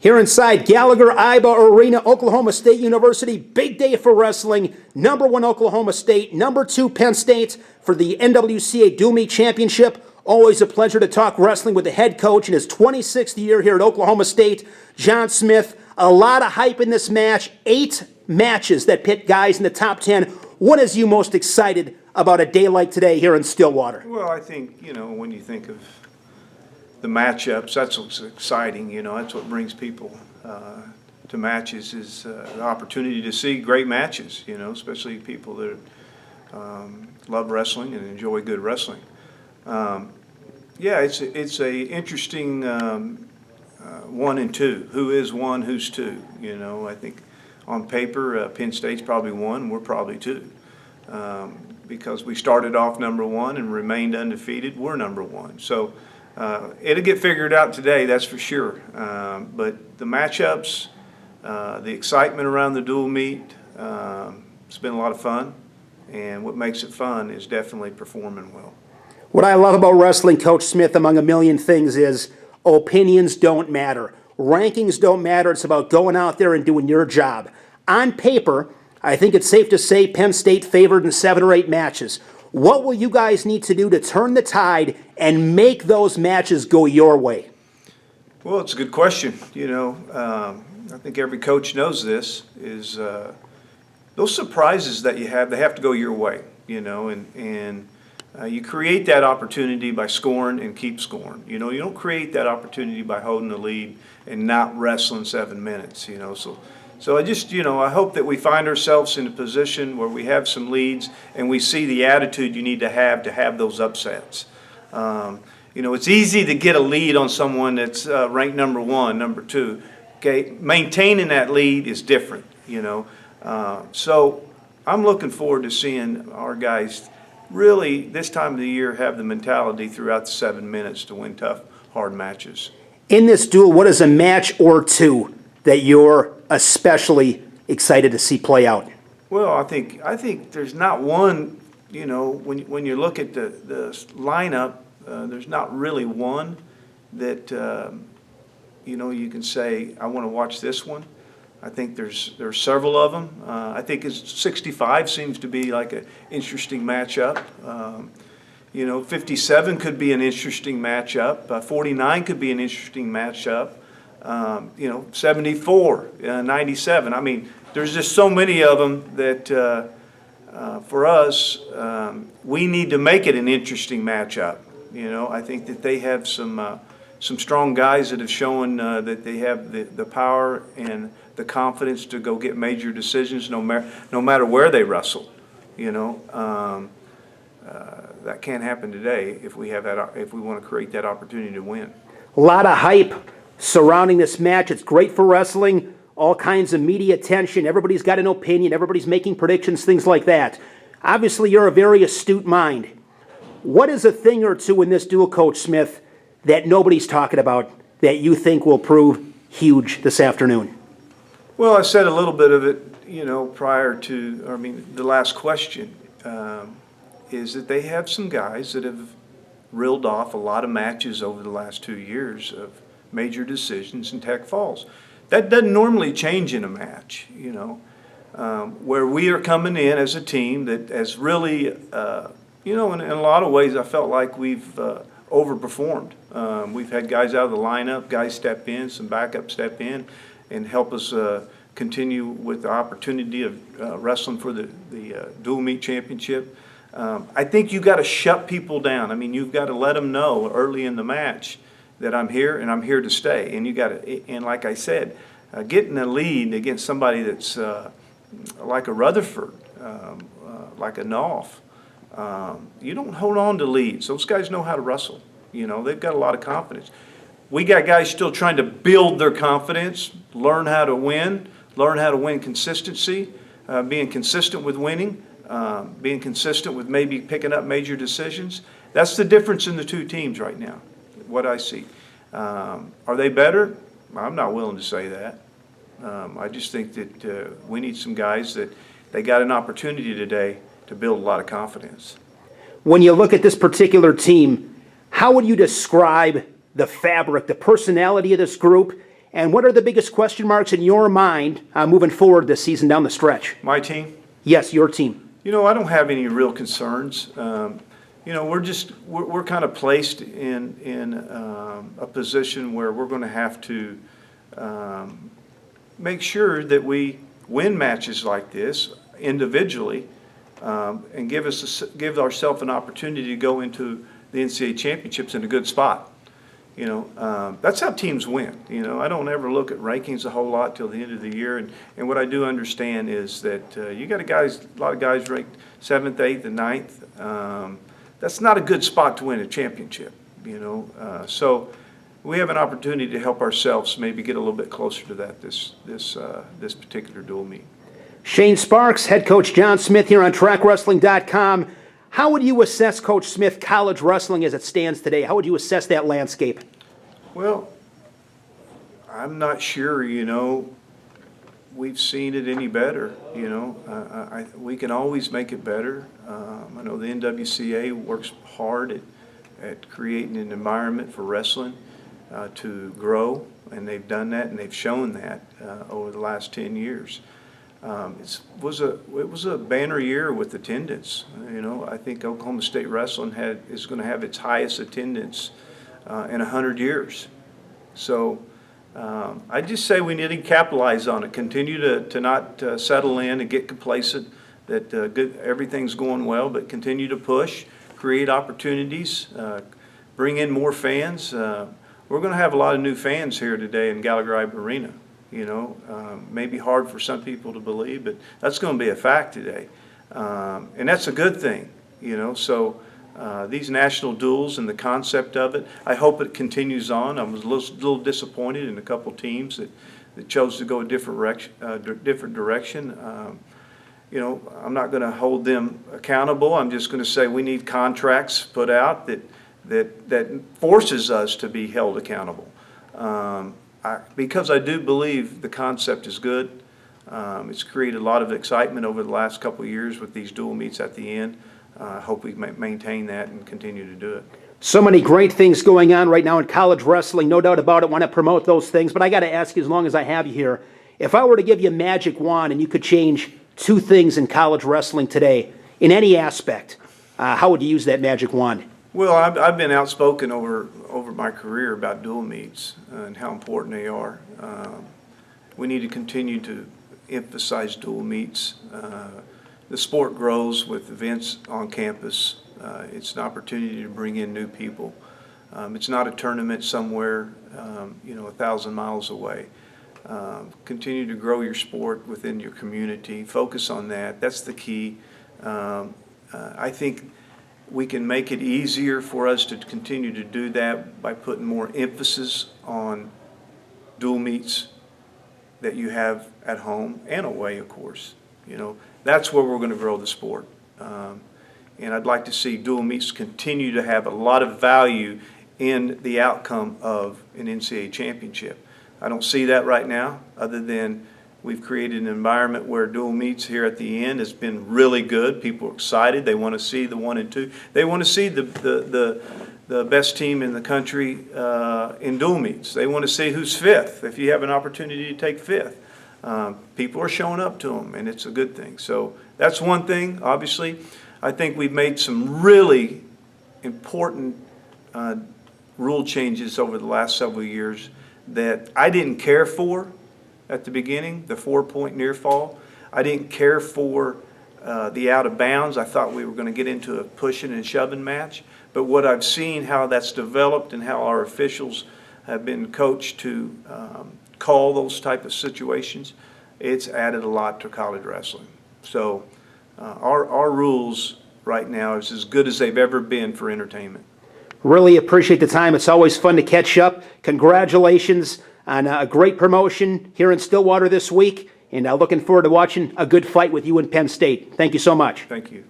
Here inside Gallagher-Iba Arena, Oklahoma State University, big day for wrestling. Number 1 Oklahoma State, number 2 Penn State for the NWCA Dual Meet Championship. Always a pleasure to talk wrestling with the head coach in his 26th year here at Oklahoma State, John Smith. A lot of hype in this match. 8 matches that pit guys in the top 10. What is you most excited about a day like today here in Stillwater? Well, I think, when you think of the matchups, that's what's exciting, that's what brings people to matches is the opportunity to see great matches, especially people that love wrestling and enjoy good wrestling. Yeah, it's a interesting 1 and 2. Who is 1, who's 2? I think on paper, Penn State's probably 1, we're probably 2. Because we started off number 1 and remained undefeated, we're number 1. So it'll get figured out today, that's for sure. But the matchups, the excitement around the dual meet, it's been a lot of fun. And what makes it fun is definitely performing well. What I love about wrestling, Coach Smith, among a million things, is opinions don't matter. Rankings don't matter. It's about going out there and doing your job. On paper, I think it's safe to say Penn State favored in 7 or 8 matches. What will you guys need to do to turn the tide and make those matches go your way? Well, it's a good question. I think every coach knows this, is those surprises that you have, they have to go your way, and you create that opportunity by scoring and keep scoring. You don't create that opportunity by holding the lead and not wrestling 7 minutes, So I just, I hope that we find ourselves in a position where we have some leads and we see the attitude you need to have those upsets. It's easy to get a lead on someone that's ranked number 1, number 2. Okay, maintaining that lead is different, So I'm looking forward to seeing our guys really this time of the year have the mentality throughout the 7 minutes to win tough, hard matches. In this duel, what is a match or 2 that you're especially excited to see play out? Well, I think there's not one, when you look at the lineup, there's not really one that, you can say, I want to watch this one. I think there's several of them. I think 65 seems to be like an interesting matchup. 57 could be an interesting matchup. 49 could be an interesting matchup. 74, 97. I mean, there's just so many of them that for us, we need to make it an interesting matchup. I think that they have some strong guys that have shown that they have the power and the confidence to go get major decisions no matter where they wrestle. That can't happen today if we want to create that opportunity to win. A lot of hype surrounding this match. It's great for wrestling. All kinds of media attention. Everybody's got an opinion. Everybody's making predictions, things like that. Obviously, you're a very astute mind. What is a thing or 2 in this duel, Coach Smith, that nobody's talking about that you think will prove huge this afternoon? Well, I said a little bit of it, prior to, the last question, is that they have some guys that have reeled off a lot of matches over the last 2 years of major decisions in Tech Falls. That doesn't normally change in a match, where we are coming in as a team that has really, in a lot of ways I felt like we've overperformed. We've had guys out of the lineup, guys step in, some backup step in, and help us continue with the opportunity of wrestling for the dual meet championship. I think you've got to shut people down. You've got to let them know early in the match that I'm here and I'm here to stay. And you got to, and like I said, getting a lead against somebody that's like a Rutherford, like a Knopf, you don't hold on to leads. Those guys know how to wrestle. They've got a lot of confidence. We got guys still trying to build their confidence, learn how to win consistency, being consistent with winning, being consistent with maybe picking up major decisions. That's the difference in the 2 teams right now, what I see. Are they better? I'm not willing to say that. I just think that we need some guys that they got an opportunity today to build a lot of confidence. When you look at this particular team, how would you describe the fabric, the personality of this group, And what are the biggest question marks in your mind moving forward this season down the stretch? My team? Yes, your team. You know, I don't have any real concerns. You know, we're kind of placed in a position where we're going to have to make sure that we win matches like this individually, and give ourselves an opportunity to go into the NCAA championships in a good spot. You know, that's how teams win. You know, I don't ever look at rankings a whole lot till the end of the year, and what I do understand is that you got a lot of guys ranked 7th, 8th, and 9th. That's not a good spot to win a championship. You know, so we have an opportunity to help ourselves maybe get a little bit closer to that this particular dual meet. Shane Sparks, head coach John Smith here on Trackwrestling.com. How would you assess, Coach Smith, college wrestling as it stands today? How would you assess that landscape? Well, I'm not sure, you know, we've seen it any better, you know. We can always make it better. I know the NWCA works hard at creating an environment for wrestling to grow, and they've done that, and they've shown that over the last 10 years. It was a banner year with attendance. You know, I think Oklahoma State wrestling is going to have its highest attendance in 100 years. So I just say we need to capitalize on it. Continue to not settle in and get complacent that everything's going well, but continue to push, create opportunities, bring in more fans. We're going to have a lot of new fans here today in Gallagher Arena. You know, maybe hard for some people to believe, but that's going to be a fact today. And that's a good thing, you know. So these national duels and the concept of it, I hope it continues on. I was a little disappointed in a couple teams that chose to go a different direction. You know, I'm not going to hold them accountable. I'm just going to say we need contracts put out that forces us to be held accountable. Because I do believe the concept is good. It's created a lot of excitement over the last couple of years with these dual meets at the end. I hope we maintain that and continue to do it. So many great things going on right now in college wrestling, no doubt about it. Want to promote those things, but I got to ask you, as long as I have you here, if I were to give you a magic wand and you could change 2 things in college wrestling today, in any aspect, how would you use that magic wand? Well, I've been outspoken over my career about dual meets and how important they are. We need to continue to emphasize dual meets. The sport grows with events on campus. It's an opportunity to bring in new people. It's not a tournament somewhere, you know, 1,000 miles away. Continue to grow your sport within your community. Focus on that. That's the key. I think we can make it easier for us to continue to do that by putting more emphasis on dual meets that you have at home and away, of course. You know, that's where we're going to grow the sport. And I'd like to see dual meets continue to have a lot of value in the outcome of an NCAA championship. I don't see that right now, other than we've created an environment where dual meets here at the end has been really good. People are excited. They want to see the 1 and 2. They want to see the best team in the country in dual meets. They want to see who's 5th. If you have an opportunity to take 5th, people are showing up to them, and it's a good thing. So that's one thing. Obviously, I think we've made some really important rule changes over the last several years that I didn't care for at the beginning, the 4-point near fall. I didn't care for the out of bounds. I thought we were going to get into a pushing and shoving match. But what I've seen, how that's developed and how our officials have been coached to call those type of situations, it's added a lot to college wrestling. So our rules right now is as good as they've ever been for entertainment. Really appreciate the time. It's always fun to catch up. Congratulations on a great promotion here in Stillwater this week, and looking forward to watching a good fight with you in Penn State. Thank you so much. Thank you.